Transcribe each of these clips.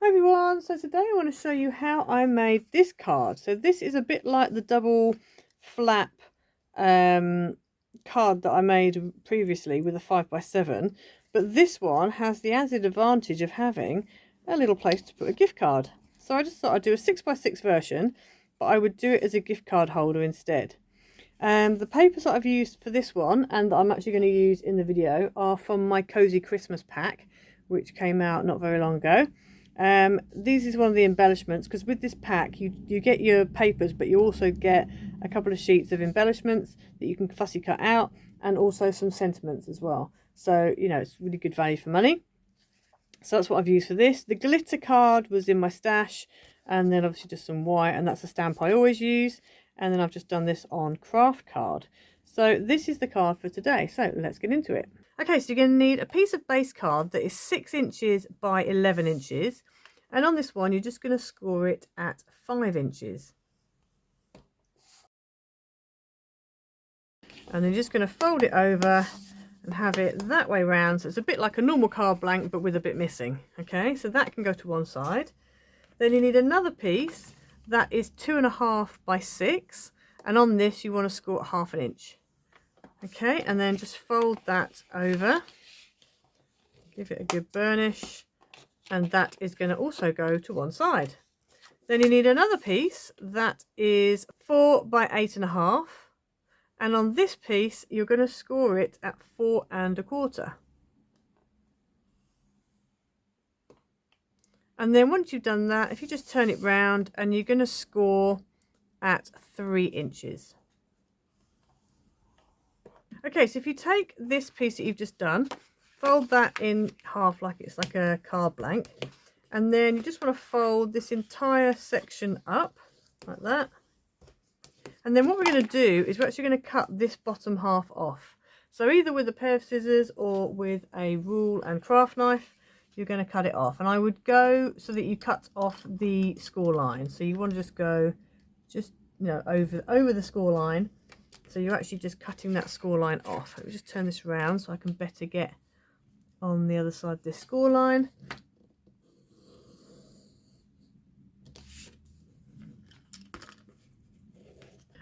Hi everyone, so today I want to show you how I made this card. So this is a bit like the double flap card that I made previously with a 5x7, but this one has the added advantage of having a little place to put a gift card. So I just thought I'd do a 6x6 version, but I would do it as a gift card holder instead. The papers that I've used for this one and that I'm actually going to use in the video are from my Cozy Christmas pack, which came out not very long ago. This is one of the embellishments, because with this pack you get your papers, but you also get a couple of sheets of embellishments that you can fussy cut out, and also some sentiments as well. So, you know, it's really good value for money. So that's what I've used for this. The glitter card was in my stash, and then obviously just some white, and that's a stamp I always use. And then I've just done this on craft card. So this is the card for today. So let's get into it. Okay, so you're going to need a piece of base card that is 6 inches by 11 inches. And on this one, you're just going to score it at 5 inches. And then you're just going to fold it over and have it that way round. So it's a bit like a normal card blank, but with a bit missing. Okay, so that can go to one side. Then you need another piece that is 2.5 by 6. And on this, you want to score at 1/2 inch. Okay, and then just fold that over. Give it a good burnish. And that is going to also go to one side. Then you need another piece that is 4 by 8.5, and on this piece you're going to score it at 4 1/4. And then once you've done that, if you just turn it round, and you're going to score at 3 inches. Okay, so if you take this piece that you've just done, fold that in half like it's like a card blank, and then you just want to fold this entire section up like that. And then what we're going to do is we're actually going to cut this bottom half off. So either with a pair of scissors or with a rule and craft knife, you're going to cut it off. And I would go so that you cut off the score line. So you want to just go over the score line. So you're actually just cutting that score line off. Let me just turn this around so I can better get on the other side of this score line.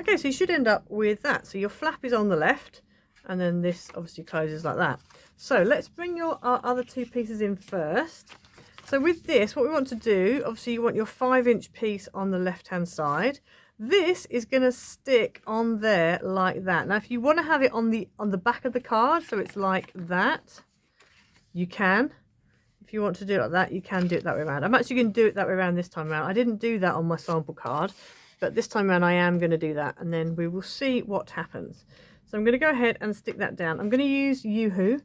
Okay, so you should end up with that. So your flap is on the left, and then this obviously closes like that. So let's bring our other two pieces in first. So with this, what we want to do, obviously you want your 5-inch piece on the left hand side. This is going to stick on there like that. Now if you want to have it on the back of the card, so it's like that, you can. If you want to do it like that, you can do it that way around. I'm actually going to do it that way around this time around. I didn't do that on my sample card, but this time around I am going to do that, and then we will see what happens. So I'm going to go ahead and stick that down. I'm going to use Yoo-hoo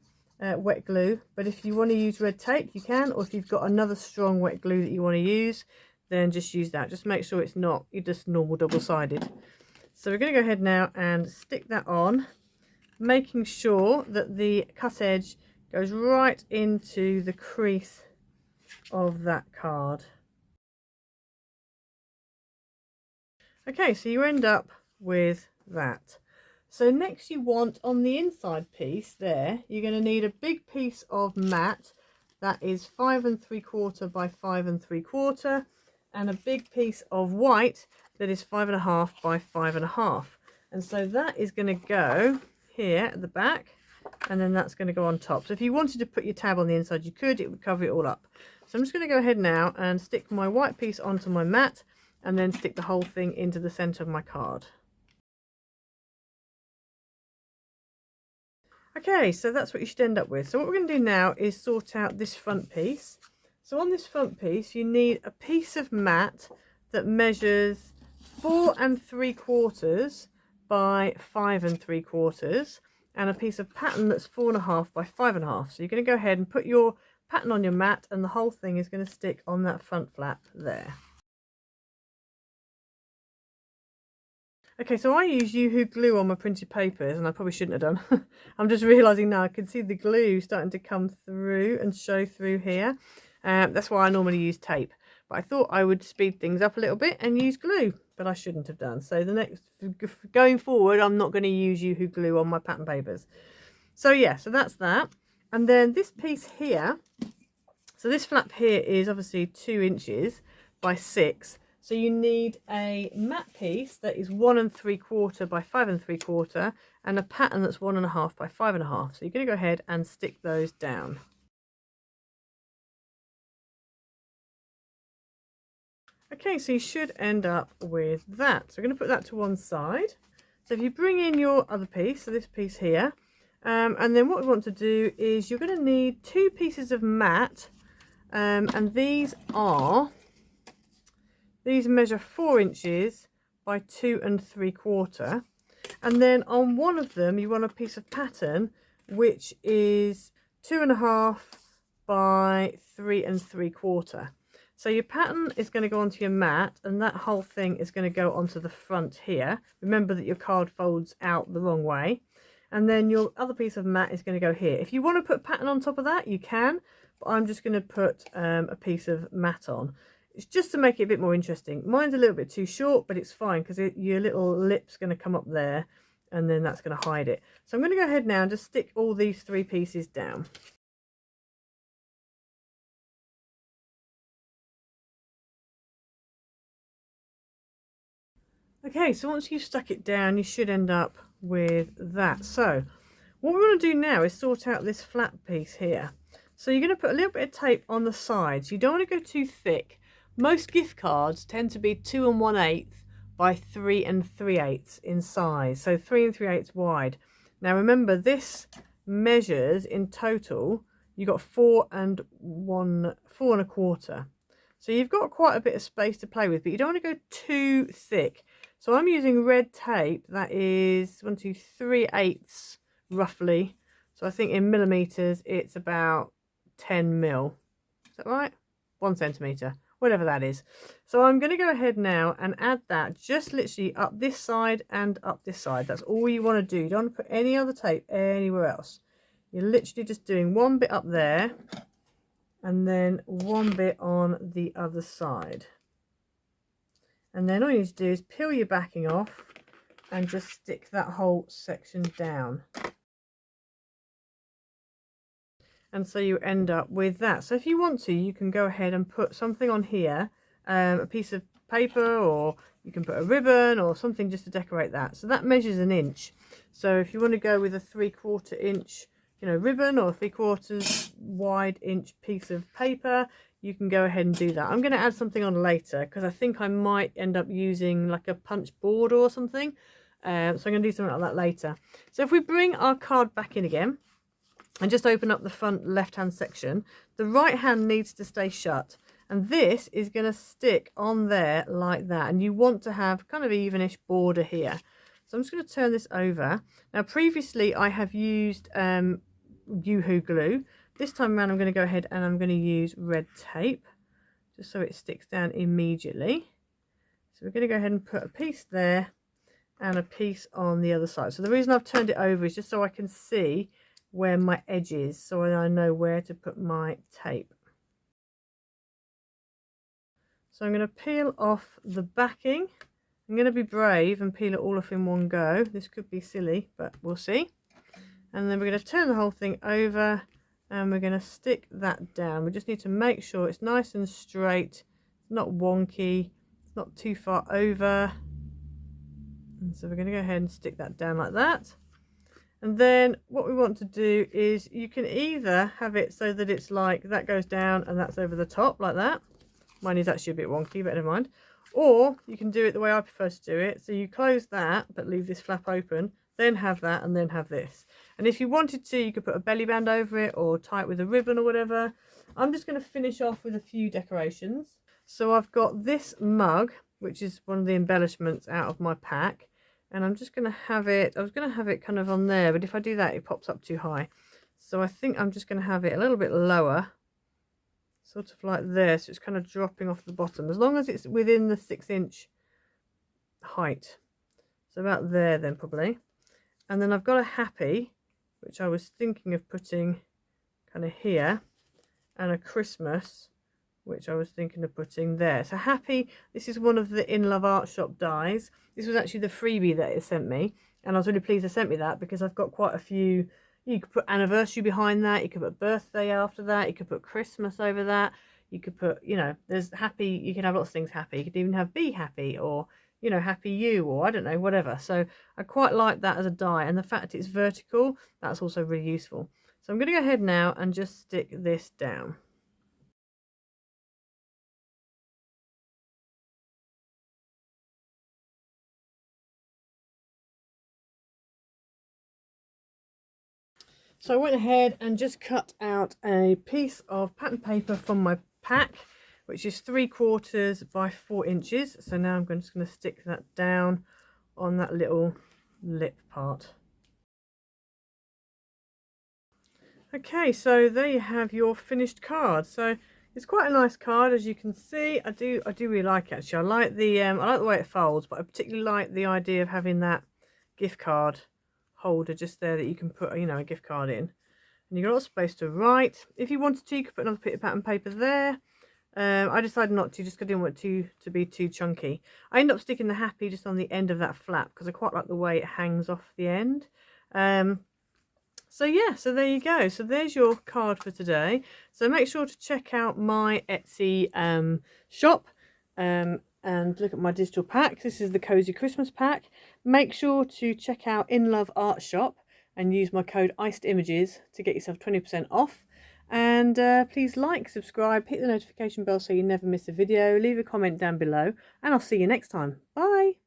wet glue, but if you want to use red tape, you can, or if you've got another strong wet glue that you want to use, then just use that. Just make sure it's not just normal double-sided. So we're going to go ahead now and stick that on, making sure that the cut edge goes right into the crease of that card. Okay, so you end up with that. So next you want, on the inside piece there, you're going to need a big piece of matte that is 5 3/4 by 5 3/4, and a big piece of white that is 5.5 by 5.5. And so that is going to go here at the back, and then that's going to go on top. So if you wanted to put your tab on the inside, you could. It would cover it all up. So I'm just going to go ahead now and stick my white piece onto my mat, and then stick the whole thing into the center of my card. Okay, so that's what you should end up with. So what we're going to do now is sort out this front piece. So on this front piece, you need a piece of mat that measures 4 3/4 by 5 3/4, and a piece of pattern that's 4.5 by 5.5. So you're going to go ahead and put your pattern on your mat, and the whole thing is going to stick on that front flap there. Okay, so I use Yoo-hoo glue on my printed papers, and I probably shouldn't have done. I'm just realising now I can see the glue starting to come through and show through here. That's why I normally use tape. But I thought I would speed things up a little bit and use glue, but I shouldn't have done. So going forward, I'm not going to use Yoo-hoo glue on my pattern papers. So yeah, so that's that. And then this piece here, So this flap here is obviously 2 inches by 6. So you need a mat piece that is 1 3/4 by 5 3/4 and a pattern that's 1 1/2 by 5 1/2. So you're going to go ahead and stick those down. Okay, so you should end up with that. So we're going to put that to one side. So if you bring in your other piece, so this piece here, and then what we want to do is you're going to need 2 pieces of mat, and these measure 4 inches by 2 3/4. And then on one of them, you want a piece of pattern, which is 2 1/2 by 3 3/4. So your pattern is going to go onto your mat, and that whole thing is going to go onto the front here. Remember that your card folds out the wrong way. And then your other piece of mat is going to go here. If you want to put pattern on top of that, you can, but I'm just going to put a piece of mat on. It's just to make it a bit more interesting. Mine's a little bit too short, but it's fine because your little lip's going to come up there, and then that's going to hide it. So I'm going to go ahead now and just stick all these 3 pieces down. Okay, so once you've stuck it down, you should end up with that. So what we want to do now is sort out this flat piece here. So you're going to put a little bit of tape on the sides. You don't want to go too thick. Most gift cards tend to be 2 1/8 by 3 3/8 in size. So 3 3/8 wide. Now remember, this measures in total, you got 4 1/4. So you've got quite a bit of space to play with, but you don't want to go too thick. So I'm using red tape that is 1 2 3/8 roughly. So I think in millimeters it's about 10 mil. Is that right? 1 centimeter, whatever that is. So I'm going to go ahead now and add that just literally up this side and up this side. That's all you want to do. You don't want to put any other tape anywhere else. You're literally just doing one bit up there and then one bit on the other side. And then all you need to do is peel your backing off and just stick that whole section down. And so you end up with that. So if you want to, you can go ahead and put something on here, a piece of paper, or you can put a ribbon or something just to decorate that. So that measures 1 inch. So if you want to go with a 3/4 inch, ribbon, or a 3/4 wide inch piece of paper, you can go ahead and do that. I'm going to add something on later because I think I might end up using like a punch board or something. So I'm going to do something like that later. So if we bring our card back in again and just open up the front left hand section, the right hand needs to stay shut, and this is going to stick on there like that, and you want to have kind of evenish border here. So I'm just going to turn this over. Now previously I have used Yoo-hoo glue. This time around I'm going to go ahead and I'm going to use red tape just so it sticks down immediately. So we're going to go ahead and put a piece there and a piece on the other side. So the reason I've turned it over is just so I can see where my edge is, so I know where to put my tape. So I'm going to peel off the backing. I'm going to be brave and peel it all off in one go. This could be silly, but we'll see. And then we're going to turn the whole thing over and we're going to stick that down. We just need to make sure it's nice and straight, it's not wonky, it's not too far over. And so we're going to go ahead and stick that down like that. And then what we want to do is you can either have it so that it's like that goes down and that's over the top like that. Mine is actually a bit wonky, but never mind. Or you can do it the way I prefer to do it. So you close that but leave this flap open, then have that, and then have this. And if you wanted to, you could put a belly band over it or tie it with a ribbon or whatever. I'm just going to finish off with a few decorations. So I've got this mug, which is one of the embellishments out of my pack. And I'm just going to have it, I was going to have it kind of on there, but if I do that, it pops up too high. So I think I'm just going to have it a little bit lower, sort of like this. So it's kind of dropping off the bottom, as long as it's within the 6-inch height. So about there then probably. And then I've got a happy, which I was thinking of putting kind of here, and a Christmas, which I was thinking of putting there. So happy, this is one of the In Love Art Shop dies. This was actually the freebie that it sent me, and I was really pleased they sent me that because I've got quite a few You could put anniversary behind that, you could put birthday after that, you could put Christmas over that, you could put, you know, there's happy, you can have lots of things happy, you could even have be happy, or, you know, happy you, or I don't know, whatever. So I quite like that as a die, and the fact it's vertical, that's also really useful. So I'm going to go ahead now and just stick this down. So I went ahead and just cut out a piece of pattern paper from my pack, which is 3/4 by 4 inches. So now I'm just going to stick that down on that little lip part. Okay, so there you have your finished card. So it's quite a nice card, as you can see. I do really like it, actually. I like the way it folds, but I particularly like the idea of having that gift card holder just there that you can put, you know, a gift card in. And you've got lots of space to write. If you wanted to, you could put another bit of pattern paper there. I decided not to, just because I didn't want it to be too chunky. I ended up sticking the happy just on the end of that flap because I quite like the way it hangs off the end. So yeah, so there you go. So there's your card for today. So make sure to check out my Etsy shop and look at my digital pack. This is the Cozy Christmas pack. Make sure to check out In Love Art Shop and use my code ICEDImages to get yourself 20% off. And please like, subscribe, hit the notification bell so you never miss a video, leave a comment down below, and I'll see you next time. Bye!